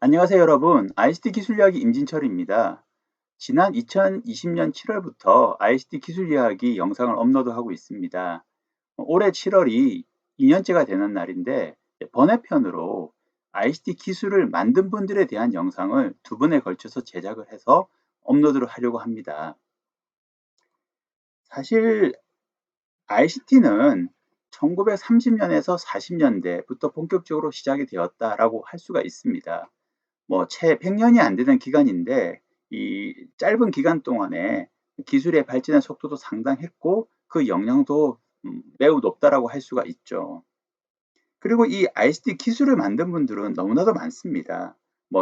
안녕하세요, 여러분. ICT 기술 이야기 임진철입니다. 지난 2020년 7월부터 ICT 기술 이야기 영상을 업로드하고 있습니다. 올해 7월이 2년째가 되는 날인데 번외편으로 ICT 기술을 만든 분들에 대한 영상을 두 번에 걸쳐서 제작을 해서 업로드를 하려고 합니다. 사실 ICT는 1930년에서 40년대부터 본격적으로 시작이 되었다라고 할 수가 있습니다. 채 100년이 안 되는 기간인데 이 짧은 기간 동안에 기술의 발전의 속도도 상당했고 그 영향도 매우 높다라고 할 수가 있죠. 그리고 이 ICT 기술을 만든 분들은 너무나도 많습니다.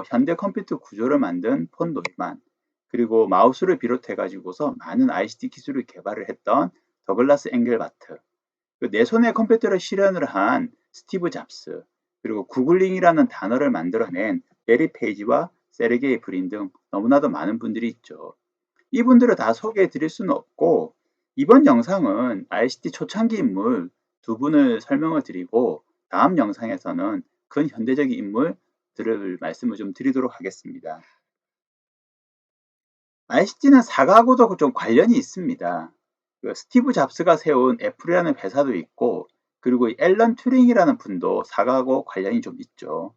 현대 컴퓨터 구조를 만든 폰 노이만, 그리고 마우스를 비롯해 가지고서 많은 ICT 기술을 개발을 했던 더글라스 앵겔바트, 내 손에 컴퓨터를 실현을 한 스티브 잡스, 그리고 구글링이라는 단어를 만들어낸 레리 페이지와 세르게이 브린 등 너무나도 많은 분들이 있죠. 이분들을 다 소개해 드릴 수는 없고, 이번 영상은 ICT 초창기 인물 두 분을 설명을 드리고, 다음 영상에서는 근현대적인 인물들을 말씀을 좀 드리도록 하겠습니다. ICT는 사과하고도 좀 관련이 있습니다. 스티브 잡스가 세운 애플이라는 회사도 있고, 그리고 앨런 튜링이라는 분도 사과하고 관련이 좀 있죠.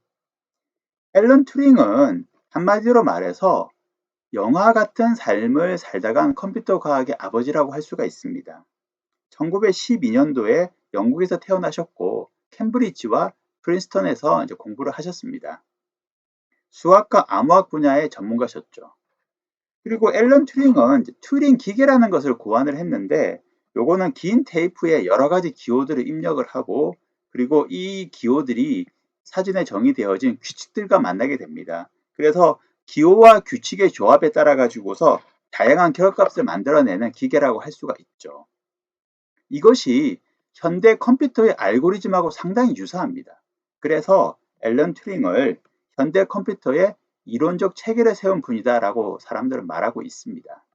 앨런 튜링은 한마디로 말해서 영화 같은 삶을 살다 간 컴퓨터 과학의 아버지라고 할 수가 있습니다. 1912년도에 영국에서 태어나셨고, 캠브리지와 프린스턴에서 이제 공부를 하셨습니다. 수학과 암호학 분야의 전문가셨죠. 그리고 앨런 튜링은 튜링 기계라는 것을 고안을 했는데, 요거는 긴 테이프에 여러 가지 기호들을 입력을 하고, 그리고 이 기호들이 사진에 정의되어진 규칙들과 만나게 됩니다. 그래서 기호와 규칙의 조합에 따라 가지고서 다양한 결합값을 만들어내는 기계라고 할 수가 있죠. 이것이 현대 컴퓨터의 알고리즘하고 상당히 유사합니다. 그래서 앨런 튜링을 현대 컴퓨터의 이론적 체계를 세운 분이다라고 사람들은 말하고 있습니다.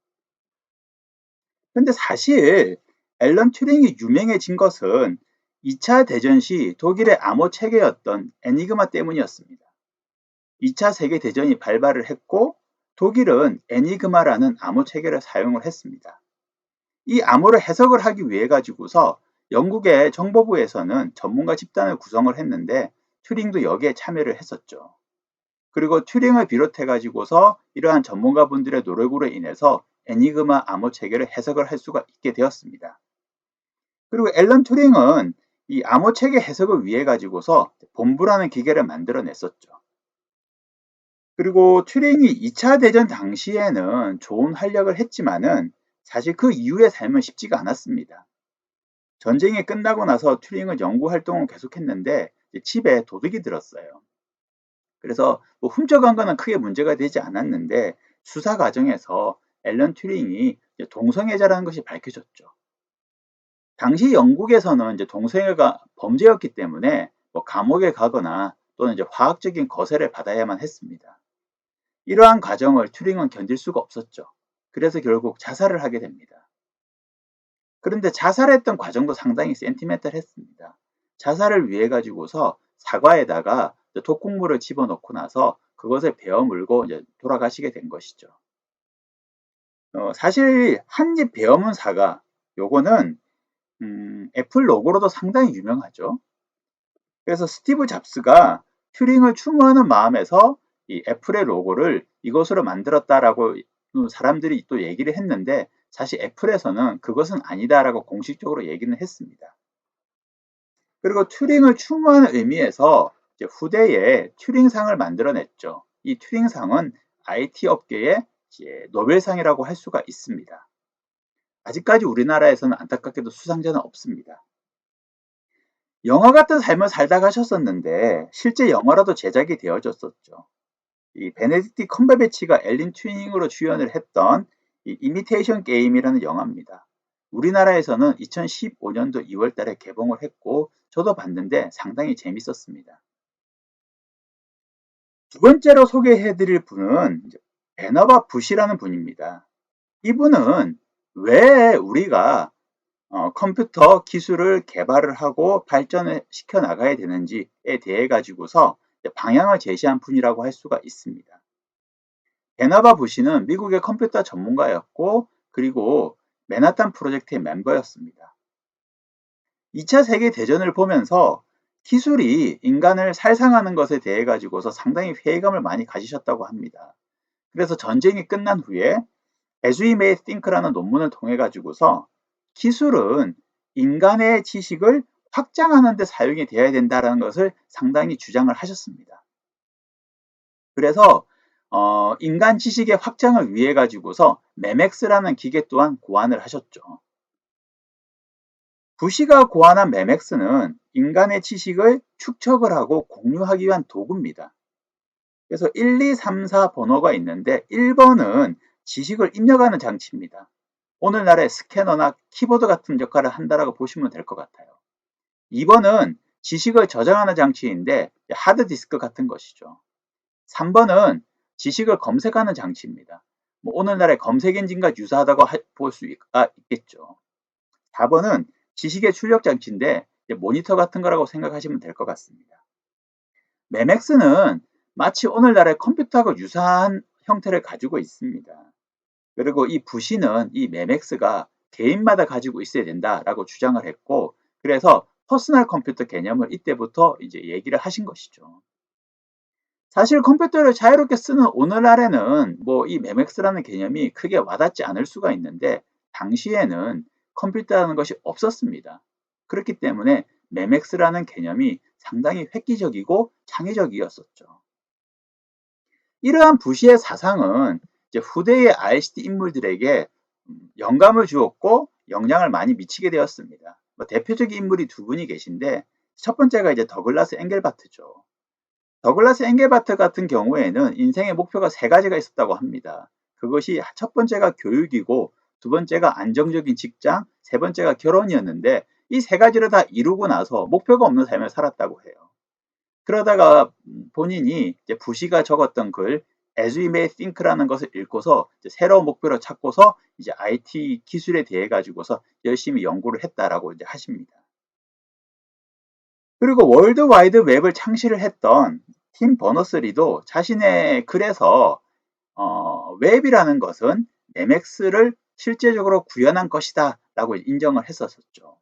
근데 사실 앨런 튜링이 유명해진 것은 2차 대전 시 독일의 암호 체계였던 애니그마 때문이었습니다. 2차 세계대전이 발발을 했고 독일은 애니그마라는 암호 체계를 사용을 했습니다. 이 암호를 해석을 하기 위해 가지고서 영국의 정보부에서는 전문가 집단을 구성을 했는데 튜링도 여기에 참여를 했었죠. 그리고 튜링을 비롯해 가지고서 이러한 전문가분들의 노력으로 인해서 애니그마 암호 체계를 해석을 할 수가 있게 되었습니다. 그리고 앨런 튜링은 이 암호 체계 해석을 위해 가지고서 본부라는 기계를 만들어냈었죠. 그리고 튜링이 2차 대전 당시에는 좋은 활약을 했지만은 사실 그 이후의 삶은 쉽지가 않았습니다. 전쟁이 끝나고 나서 튜링은 연구 활동을 계속했는데 집에 도둑이 들었어요. 그래서 훔쳐간 거는 크게 문제가 되지 않았는데 수사 과정에서 앨런 튜링이 동성애자라는 것이 밝혀졌죠. 당시 영국에서는 이제 동성애가 범죄였기 때문에 감옥에 가거나 또는 이제 화학적인 거세를 받아야만 했습니다. 이러한 과정을 튜링은 견딜 수가 없었죠. 그래서 결국 자살을 하게 됩니다. 그런데 자살했던 과정도 상당히 센티멘탈했습니다. 자살을 위해 가지고서 사과에다가 독극물을 집어넣고 나서 그것을 베어 물고 이제 돌아가시게 된 것이죠. 사실 한입 베어문 사과, 요거는 애플 로고로도 상당히 유명하죠. 그래서 스티브 잡스가 튜링을 추모하는 마음에서 이 애플의 로고를 이것으로 만들었다라고 사람들이 또 얘기를 했는데, 사실 애플에서는 그것은 아니다라고 공식적으로 얘기는 했습니다. 그리고 튜링을 추모하는 의미에서 이제 후대에 튜링상을 만들어냈죠. 이 튜링상은 IT 업계의 노벨상이라고 할 수가 있습니다. 아직까지 우리나라에서는 안타깝게도 수상자는 없습니다. 영화 같은 삶을 살다 가셨었는데 실제 영화라도 제작이 되어졌었죠. 이 베네딕트 컴버배치가 앨런 튜링으로 주연을 했던 이 이미테이션 게임이라는 영화입니다. 우리나라에서는 2015년도 2월 달에 개봉을 했고 저도 봤는데 상당히 재밌었습니다. 두 번째로 소개해 드릴 분은 베너바 부시라는 분입니다. 이분은 왜 우리가 컴퓨터 기술을 개발을 하고 발전을 시켜 나가야 되는지에 대해 가지고서 방향을 제시한 분이라고 할 수가 있습니다. 베나바 부시는 미국의 컴퓨터 전문가였고 그리고 맨하탄 프로젝트의 멤버였습니다. 2차 세계대전을 보면서 기술이 인간을 살상하는 것에 대해 가지고서 상당히 회의감을 많이 가지셨다고 합니다. 그래서 전쟁이 끝난 후에 As We May Think라는 논문을 통해 가지고서 기술은 인간의 지식을 확장하는 데 사용이 되어야 된다는 것을 상당히 주장을 하셨습니다. 그래서 인간 지식의 확장을 위해 가지고서 매맥스라는 기계 또한 고안을 하셨죠. 부시가 고안한 매맥스는 인간의 지식을 축적을 하고 공유하기 위한 도구입니다. 그래서 1, 2, 3, 4 번호가 있는데 1번은 지식을 입력하는 장치입니다. 오늘날의 스캐너나 키보드 같은 역할을 한다라고 보시면 될 것 같아요. 2번은 지식을 저장하는 장치인데 하드디스크 같은 것이죠. 3번은 지식을 검색하는 장치입니다. 오늘날의 검색 엔진과 유사하다고 볼 수 있겠죠. 4번은 지식의 출력 장치인데 모니터 같은 거라고 생각하시면 될 것 같습니다. 매맥스는 마치 오늘날의 컴퓨터하고 유사한 형태를 가지고 있습니다. 그리고 이 부시는 이 매맥스가 개인마다 가지고 있어야 된다라고 주장을 했고 그래서 퍼스널 컴퓨터 개념을 이때부터 이제 얘기를 하신 것이죠. 사실 컴퓨터를 자유롭게 쓰는 오늘날에는 이 매맥스라는 개념이 크게 와닿지 않을 수가 있는데 당시에는 컴퓨터라는 것이 없었습니다. 그렇기 때문에 매맥스라는 개념이 상당히 획기적이고 창의적이었었죠. 이러한 부시의 사상은 이제 후대의 ICT 인물들에게 영감을 주었고 영향을 많이 미치게 되었습니다. 대표적인 인물이 두 분이 계신데 첫 번째가 이제 더글라스 엥겔바트죠. 더글라스 엥겔바트 같은 경우에는 인생의 목표가 세 가지가 있었다고 합니다. 그것이 첫 번째가 교육이고 두 번째가 안정적인 직장, 세 번째가 결혼이었는데 이 세 가지를 다 이루고 나서 목표가 없는 삶을 살았다고 해요. 그러다가 본인이 이제 부시가 적었던 글 As We May Think라는 것을 읽고서 새로운 목표를 찾고서 이제 IT 기술에 대해 가지고서 열심히 연구를 했다라고 이제 하십니다. 그리고 월드와이드 웹을 창시를 했던 팀 버너스리도 자신의 글에서 웹이라는 것은 매맥스를 실제적으로 구현한 것이다 라고 인정을 했었죠.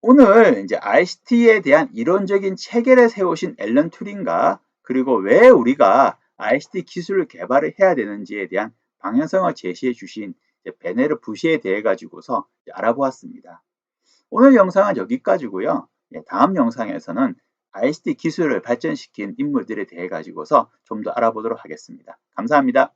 오늘 이제 ICT에 대한 이론적인 체계를 세우신 앨런 튜링과 그리고 왜 우리가 ICT 기술을 개발을 해야 되는지에 대한 방향성을 제시해 주신 베네르 부시에 대해 가지고서 알아보았습니다. 오늘 영상은 여기까지고요. 다음 영상에서는 ICT 기술을 발전시킨 인물들에 대해 가지고서 좀 더 알아보도록 하겠습니다. 감사합니다.